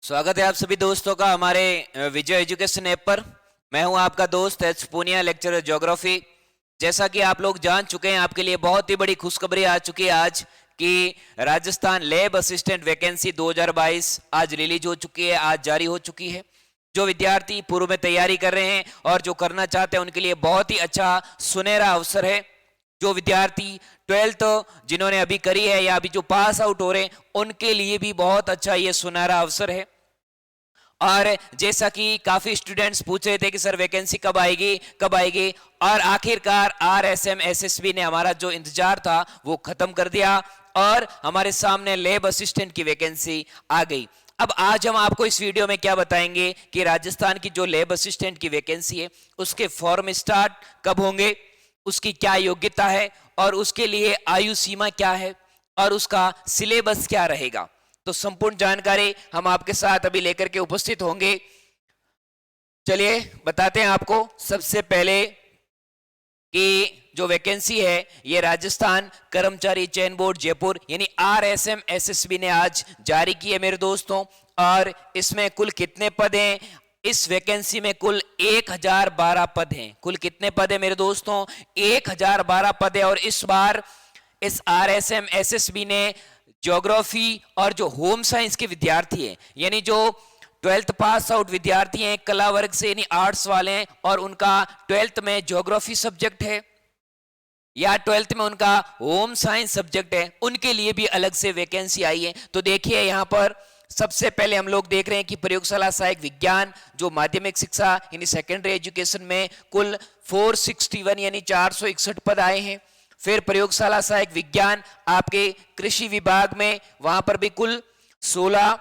स्वागत है आप सभी दोस्तों का हमारे विजय एजुकेशन ऐप पर। मैं हूं आपका दोस्त एच पूनिया, लेक्चरर ज्योग्राफी। जैसा कि आप लोग जान चुके हैं, आपके लिए बहुत ही बड़ी खुशखबरी आ चुकी है आज कि राजस्थान लैब असिस्टेंट वैकेंसी 2022 आज रिलीज हो चुकी है, आज जारी हो चुकी है। जो विद्यार्थी पूर्व में तैयारी कर रहे हैं और जो करना चाहते हैं उनके लिए बहुत ही अच्छा सुनहरा अवसर है। जो विद्यार्थी 12th जिन्होंने अभी करी है या अभी जो पास आउट हो रहे हैं उनके लिए भी बहुत अच्छा ये सुनहरा अवसर है। और जैसा कि काफी स्टूडेंट्स पूछ रहे थे कि सर वैकेंसी कब आएगी कब आएगी, और आखिरकार आरएसएम एसएसबी ने हमारा जो इंतजार था वो खत्म कर दिया और हमारे सामने लैब असिस्टेंट की वैकेंसी आ गई। अब आज हम आपको इस वीडियो में क्या बताएंगे कि राजस्थान की जो लैब असिस्टेंट की वैकेंसी है उसके फॉर्म स्टार्ट कब होंगे, उसकी क्या योग्यता है और उसके लिए आयु सीमा क्या है और उसका सिलेबस क्या रहेगा। तो संपूर्ण जानकारी हम आपके साथ अभी लेकर के उपस्थित होंगे। चलिए बताते हैं आपको सबसे पहले कि जो वैकेंसी है ये राजस्थान कर्मचारी चयन बोर्ड जयपुर यानी आरएसएम एसएसबी ने आज जारी की है मेरे दोस्तों। और इसमें कुल कितने पद हैं? इस वैकेंसी में कुल 1012 पद हैं। कुल कितने पद हैं मेरे दोस्तों? 1012 पद है। और इस बार इस आरएसएम एसएसबी ने ज्योग्राफी और जो होम साइंस के विद्यार्थी हैं यानी जो 12th पास आउट विद्यार्थी हैं कला वर्ग से यानी आर्ट्स वाले हैं और उनका 12th में ज्योग्राफी सब्जेक्ट है या 12th में उनका होम साइंस सब्जेक्ट है, उनके लिए भी अलग से वैकेंसी आई है। तो देखिए यहां पर सबसे पहले हम लोग देख रहे हैं कि प्रयोगशाला सहायक विज्ञान जो माध्यमिक शिक्षा यानी सेकेंडरी एजुकेशन में कुल 461 यानी 461 पद आए हैं। फिर प्रयोगशाला सहायक विज्ञान आपके कृषि विभाग में वहां पर भी कुल 16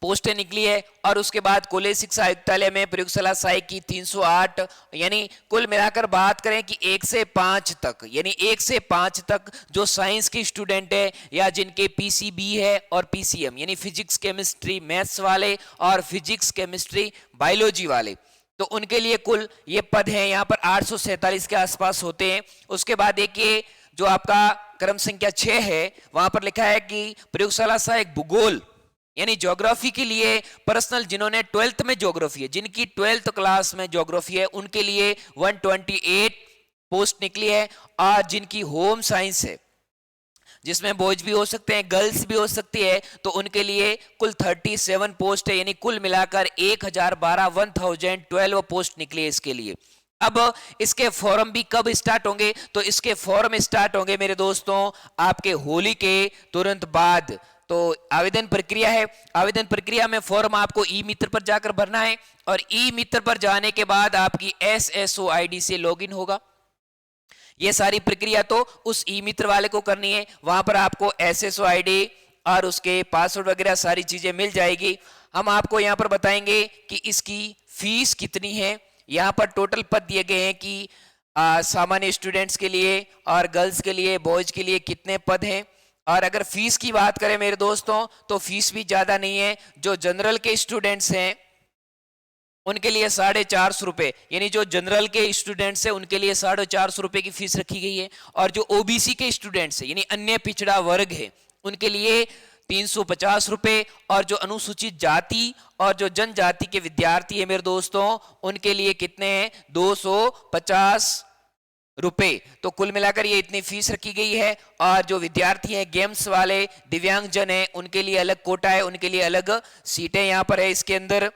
पोस्टें निकली है। और उसके बाद कॉलेज शिक्षा आयुक्तालय में प्रयोगशाला सहायक की 308 यानी कुल मिलाकर बात करें कि 1 से 5 तक यानी 1 से 5 तक जो साइंस के स्टूडेंट है या जिनके पीसीबी है और पीसीएम यानी फिजिक्स केमिस्ट्री मैथ्स वाले और फिजिक्स केमिस्ट्री बायोलॉजी वाले, तो उनके लिए कुल ये पद हैं यहाँ पर 847 के आसपास होते हैं। उसके बाद देखिए जो आपका क्रम संख्या 6 है वहां पर लिखा है कि प्रयोगशाला सहायक भूगोल यानी ज्योग्राफी के लिए पर्सनल जिन्होंने 12th में ज्योग्राफी है, जिनकी 12th क्लास में ज्योग्राफी है उनके लिए 128 पोस्ट निकली है। और जिनकी होम साइंस है जिसमें बॉयज भी हो सकते हैं गर्ल्स भी हो सकती है तो उनके लिए कुल 37 पोस्ट है यानी कुल मिलाकर 1012 पोस्ट निकली है इसके लिए। अब इसके फॉर्म भी कब स्टार्ट होंगे? तो इसके फॉर्म स्टार्ट होंगे मेरे दोस्तों आपके होली के तुरंत बाद। तो आवेदन प्रक्रिया है, आवेदन प्रक्रिया में फॉर्म आपको ई मित्र पर जाकर भरना है और ई मित्र पर जाने के बाद आपकी एसएसओ आईडी से लॉगिन होगा। ये सारी प्रक्रिया तो उस ई मित्र वाले को करनी है, वहां पर आपको एसएसओ आईडी और उसके पासवर्ड वगैरह सारी चीजें मिल जाएगी। हम आपको यहाँ पर बताएंगे कि इसकी फीस कितनी है। यहाँ पर टोटल पद दिए गए हैं कि सामान्य स्टूडेंट्स के लिए और गर्ल्स के लिए बॉयज के लिए कितने पद हैं। और अगर फीस की बात करें मेरे दोस्तों तो फीस भी ज्यादा नहीं है। जो जनरल के स्टूडेंट्स हैं उनके लिए 450 रुपए यानी जो जनरल के स्टूडेंट्स हैं उनके लिए 450 रुपए की फीस रखी गई है। और जो ओबीसी के स्टूडेंट्स हैं यानी अन्य पिछड़ा वर्ग है उनके लिए 350 रुपए। और जो अनुसूचित जाति और जो जनजाति के विद्यार्थी है मेरे दोस्तों उनके लिए कितने हैं? 250 रुपए। तो कुल मिलाकर ये इतनी फीस रखी गई है। और जो विद्यार्थी हैं गेम्स वाले दिव्यांगजन हैं उनके लिए अलग कोटा है, उनके लिए अलग सीटें यहाँ पर है इसके अंदर।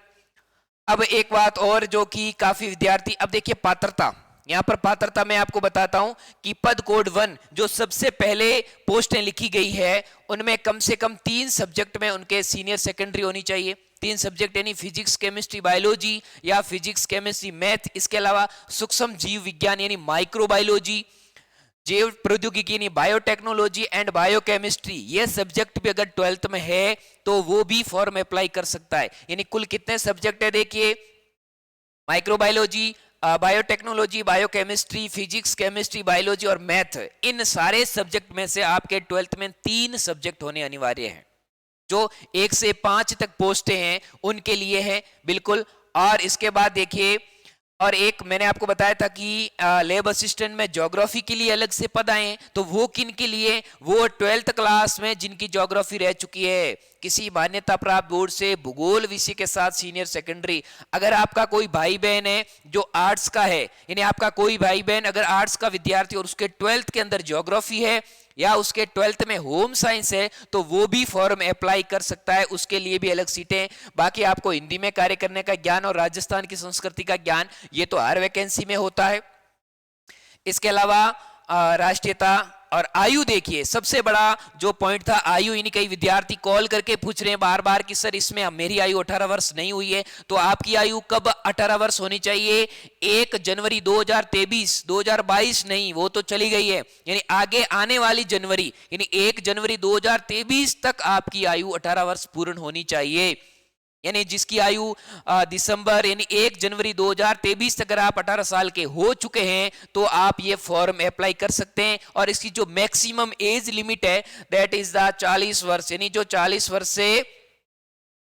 अब एक बात और जो कि काफी विद्यार्थी, अब देखिए पात्रता, यहां पर पात्रता मैं आपको बताता हूं कि पद कोड 1 जो सबसे पहले पोस्टें लिखी गई है उनमें कम से कम 3 सब्जेक्ट में उनके सीनियर सेकेंडरी होनी चाहिए। 3 सब्जेक्ट यानी फिजिक्स केमिस्ट्री बायोलॉजी या फिजिक्स केमिस्ट्री मैथ, इसके अलावा सूक्ष्म जीव विज्ञान यानी माइक्रोबायोलॉजी, जैव प्रौद्योगिकी यानी बायोटेक्नोलॉजी एंड बायोकेमिस्ट्री, ये सब्जेक्ट भी अगर 12th में है तो वो भी फॉर्म अप्लाई कर सकता है। यानी कुल कितने सब्जेक्ट है देखिए, microbiology, biotechnology, biochemistry, physics chemistry biology और मैथ, इन सारे सब्जेक्ट में से आपके 12th में 3 सब्जेक्ट होने अनिवार्य हैं। जो 1 से 5 तक पोस्टें हैं उनके लिए है बिल्कुल। और इसके बाद देखिए और एक मैंने आपको बताया था कि लैब असिस्टेंट में ज्योग्राफी के लिए अलग से पद आए हैं, तो वो किन के लिए? वो 12th क्लास में जिनकी ज्योग्राफी रह चुकी है किसी मान्यता प्राप्त बोर्ड से भूगोल विषय के साथ सीनियर सेकेंडरी। अगर आपका कोई भाई बहन है जो आर्ट्स का है, यानी आपका कोई भाई बहन अगर आर्ट्स का विद्यार्थी और उसके 12th के अंदर ज्योग्राफी है या उसके 12th में होम साइंस है, तो वो भी फॉर्म अप्लाई कर सकता है, उसके लिए भी अलग सीटें। बाकी आपको हिंदी में कार्य करने का ज्ञान और राजस्थान की संस्कृति का ज्ञान, ये तो हर वैकेंसी में होता है। इसके अलावा राष्ट्रीयता और आयु, देखिए सबसे बड़ा जो पॉइंट था आयु, यानी कई विद्यार्थी कॉल करके पूछ रहे हैं बार बार कि सर इसमें मेरी आयु 18 वर्ष नहीं हुई है, तो आपकी आयु कब 18 वर्ष होनी चाहिए? 1 जनवरी 2023, 2022 नहीं, वो तो चली गई है, यानी आगे आने वाली जनवरी, यानी 1 जनवरी 2023 तक आपकी आयु 18 वर्ष पूर्ण होनी चाहिए। यानी जिसकी आयु दिसंबर यानी 1 जनवरी 2023 तक अगर आप 18 साल के हो चुके हैं तो आप ये फॉर्म अप्लाई कर सकते हैं। और इसकी जो मैक्सिमम एज लिमिट है दैट इज द 40 वर्ष, यानी जो 40 वर्ष से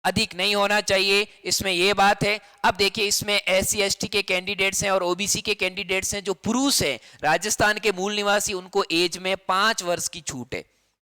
अधिक नहीं होना चाहिए, इसमें यह बात है। अब देखिए इसमें SC ST के कैंडिडेट्स हैं और OBC के कैंडिडेट्स हैं जो पुरुष हैं, राजस्थान के मूल निवासी, उनको एज में 5 वर्ष की छूट है।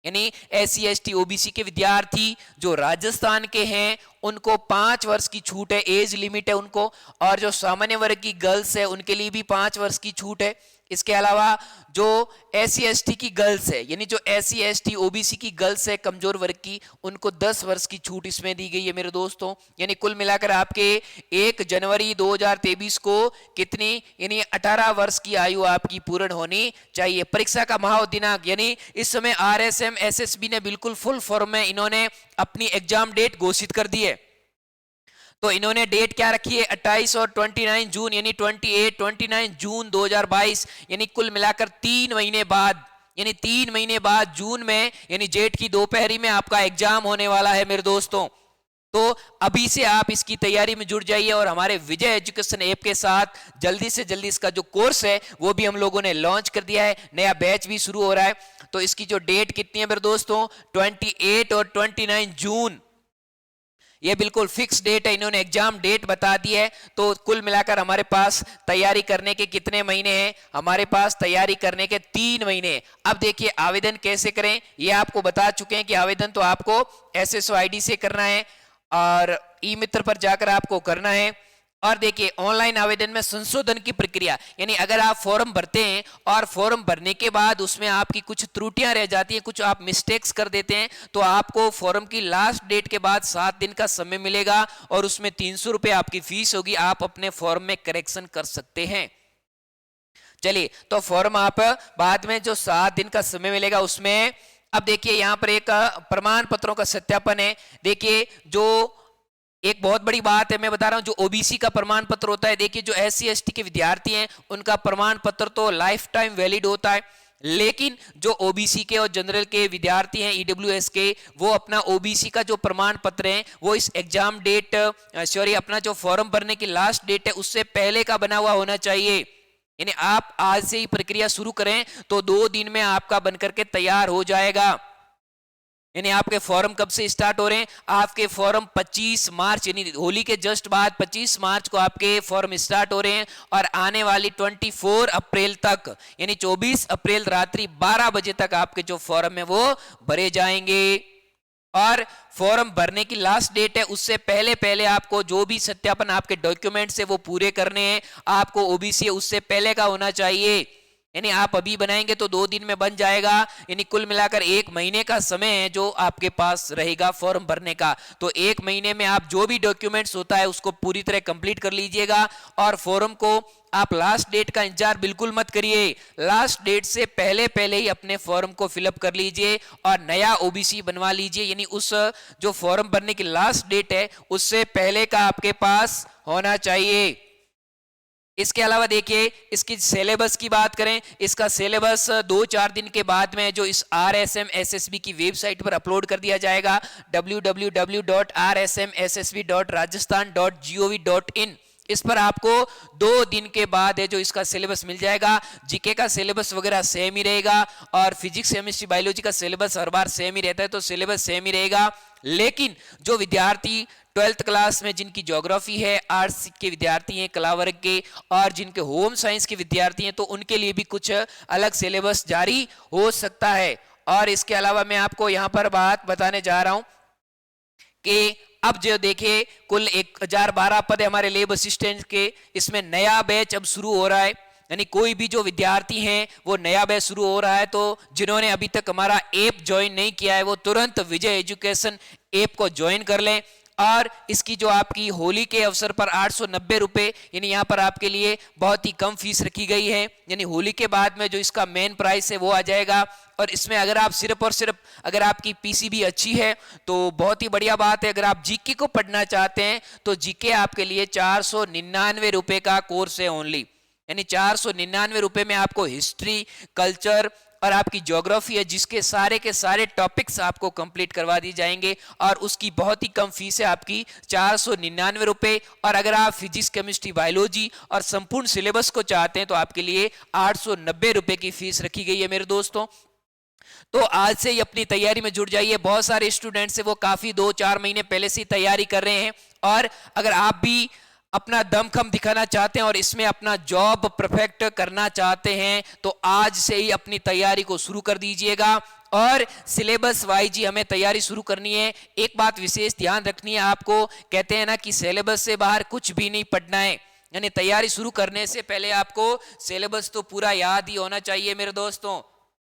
यानी SC ST OBC के विद्यार्थी जो राजस्थान के हैं उनको 5 वर्ष की छूट है, एज लिमिट है उनको। और जो सामान्य वर्ग की गर्ल्स है उनके लिए भी 5 वर्ष की छूट है। इसके अलावा जो SC ST की गर्ल्स है, यानी जो SC ST OBC की गर्ल्स है कमजोर वर्ग की, उनको 10 वर्ष की छूट इसमें दी गई है मेरे दोस्तों। यानी कुल मिलाकर आपके 1 जनवरी 2023 को कितनी, यानी 18 वर्ष की आयु आपकी पूर्ण होनी चाहिए। परीक्षा का माह दिनांक, यानी इस समय RSM SSB ने बिल्कुल फुल फॉर्म में इन्होंने अपनी एग्जाम डेट घोषित कर दी है। तो इन्होंने डेट क्या रखी है? 28 और 29 जून, यानी 29 जून 2022, यानी कुल मिलाकर 3 महीने बाद, यानी 3 महीने बाद जून में, यानी जेठ की दोपहरी में आपका एग्जाम होने वाला है मेरे दोस्तों। तो अभी से आप इसकी तैयारी में जुड़ जाइए और हमारे विजय एजुकेशन ऐप के साथ जल्दी से जल्दी इसका जो कोर्स है वो भी हम लोगों ने लॉन्च कर दिया है, नया बैच भी शुरू हो रहा है। तो इसकी जो डेट कितनी है मेरे दोस्तों? 28 और 29 जून, ये बिल्कुल फिक्स डेट है, इन्होंने एग्जाम डेट बता दी है। तो कुल मिलाकर हमारे पास तैयारी करने के कितने महीने हैं? हमारे पास तैयारी करने के 3 महीने। अब देखिए आवेदन कैसे करें, ये आपको बता चुके हैं कि आवेदन तो आपको SSO ID से करना है और ई मित्र पर जाकर आपको करना है। और देखिए ऑनलाइन आवेदन में संशोधन की प्रक्रिया, यानी अगर आप फॉर्म भरते हैं और फॉर्म भरने के बाद उसमें आपकी कुछ त्रुटियां रह जाती हैं, कुछ आप मिस्टेक्स कर देते हैं, तो आपको फॉर्म की लास्ट डेट के बाद 7 दिन का समय मिलेगा और उसमें 300 रुपए आपकी फीस होगी। आप अपने फॉर्म में करेक्शन कर सकते हैं। चलिए, तो फॉर्म आप बाद में जो 7 दिन का समय मिलेगा उसमें, अब देखिए यहां पर एक प्रमाण पत्रों का सत्यापन है। देखिए जो एक बहुत बड़ी बात है मैं बता रहा हूं, जो OBC का प्रमाण पत्र होता है, देखिए जो SC ST के विद्यार्थी हैं उनका प्रमाण पत्र तो लाइफ टाइम वैलिड होता है, लेकिन जो OBC के और जनरल के विद्यार्थी हैं EWS के, वो अपना OBC का जो प्रमाण पत्र है वो इस एग्जाम डेट अपना जो फॉर्म भरने की लास्ट डेट है उससे पहले का बना हुआ होना चाहिए। यानी आप आज से ही प्रक्रिया शुरू करें तो 2 दिन में आपका बनकर के तैयार हो जाएगा। यानी आपके फॉर्म कब से स्टार्ट हो रहे हैं? आपके फॉर्म 25 मार्च, यानी होली के जस्ट बाद 25 मार्च को आपके फॉर्म स्टार्ट हो रहे हैं और आने वाली 24 अप्रैल तक, यानी 24 अप्रैल रात्रि 12 बजे तक आपके जो फॉर्म है वो भरे जाएंगे। और फॉर्म भरने की लास्ट डेट है, उससे पहले पहले आपको जो भी सत्यापन आपके डॉक्यूमेंट्स है वो पूरे करने हैं। आपको OBC उससे पहले का होना चाहिए, यानी आप अभी बनाएंगे तो 2 दिन में बन जाएगा। यानी कुल मिलाकर 1 महीने का समय है जो आपके पास रहेगा फॉर्म भरने का। तो 1 महीने में आप जो भी डॉक्यूमेंट्स होता है उसको पूरी तरह कंप्लीट कर लीजिएगा। और फॉर्म को आप लास्ट डेट का इंतजार बिल्कुल मत करिए, लास्ट डेट से पहले पहले ही अपने फॉर्म को फिलअप कर लीजिए और नया OBC बनवा लीजिए। यानी उस जो फॉर्म भरने की लास्ट डेट है उससे पहले का आपके पास होना चाहिए। इसके अलावा देखिए इसकी सिलेबस की बात करें, इसका सिलेबस 2-4 दिन के बाद में जो इस RSM SSB की वेबसाइट पर अपलोड कर दिया जाएगा, www.rsmssb.rajasthan.gov.in। इस पर आपको 2 दिन के बाद है जो इसका सिलेबस मिल जाएगा। जीके का सिलेबस वगैरह सेम ही रहेगा और फिजिक्स केमिस्ट्री बायोलॉजी का सिलेबस हर बार सेम ही रहता है, तो सिलेबस सेम ही रहेगा। लेकिन जो विद्यार्थी 12th क्लास में जिनकी ज्योग्राफी है, आर्ट्स के विद्यार्थी हैं, कला वर्ग के, और जिनके होम साइंस के विद्यार्थी हैं, तो उनके लिए भी कुछ अलग सिलेबस जारी हो सकता है। और इसके अलावा मैं आपको यहां पर बात बताने जा रहा हूं कि अब जो देखिए कुल 1012 पद है हमारे लैब असिस्टेंट के, इसमें नया बैच अब शुरू हो रहा है। यानी कोई भी जो विद्यार्थी हैं वो नया बैच शुरू हो रहा है, तो जिन्होंने अभी तक हमारा ऐप ज्वाइन नहीं किया है वो तुरंत विजय एजुकेशन ऐप को ज्वाइन कर लें। और इसकी जो आपकी होली के अवसर पर 890 रुपए, यानी यहाँ पर आपके लिए बहुत ही कम फीस रखी गई है। यानी होली के बाद में जो इसका मेन प्राइस है वो आ जाएगा। और इसमें अगर आप सिर्फ और सिर्फ अगर आपकी पीसीबी अच्छी है तो बहुत ही बढ़िया बात है। अगर आप जीके को पढ़ना चाहते हैं तो जीके आपके लिए 499 रुपए का कोर्स है ओनली। यानी 499 रुपए में आपको हिस्ट्री, कल्चर और आपकी ज्योग्राफी है जिसके सारे के सारे टॉपिक्स आपको कंप्लीट करवा दिए जाएंगे, और उसकी बहुत ही कम फीस है आपकी 499 रुपए। और अगर आप फिजिक्स, केमिस्ट्री, बायोलॉजी और संपूर्ण सिलेबस को चाहते हैं तो आपके लिए 890 रुपए की फीस रखी गई है मेरे दोस्तों। तो आज से ही अपनी तैयारी में जुट जाइए। बहुत सारे स्टूडेंट्स हैं वो काफी 2-4 महीने पहले से तैयारी कर रहे हैं, और अगर आप भी अपना दमखम दिखाना चाहते हैं और इसमें अपना जॉब परफेक्ट करना चाहते हैं तो आज से ही अपनी तैयारी को शुरू कर दीजिएगा। और सिलेबस वाइज ही हमें तैयारी शुरू करनी है। एक बात विशेष ध्यान रखनी है आपको, कहते हैं ना कि सिलेबस से बाहर कुछ भी नहीं पढ़ना है। यानी तैयारी शुरू करने से पहले आपको सिलेबस तो पूरा याद ही होना चाहिए मेरे दोस्तों।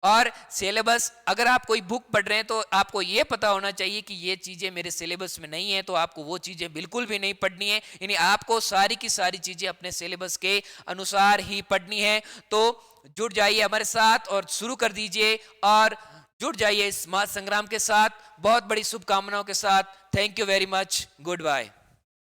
और सिलेबस, अगर आप कोई बुक पढ़ रहे हैं तो आपको ये पता होना चाहिए कि ये चीजें मेरे सिलेबस में नहीं है, तो आपको वो चीजें बिल्कुल भी नहीं पढ़नी है। यानी आपको सारी की सारी चीजें अपने सिलेबस के अनुसार ही पढ़नी है। तो जुड़ जाइए हमारे साथ और शुरू कर दीजिए, और जुड़ जाइए इस महासंग्राम के साथ। बहुत बड़ी शुभकामनाओं के साथ। Thank you very much. Good bye.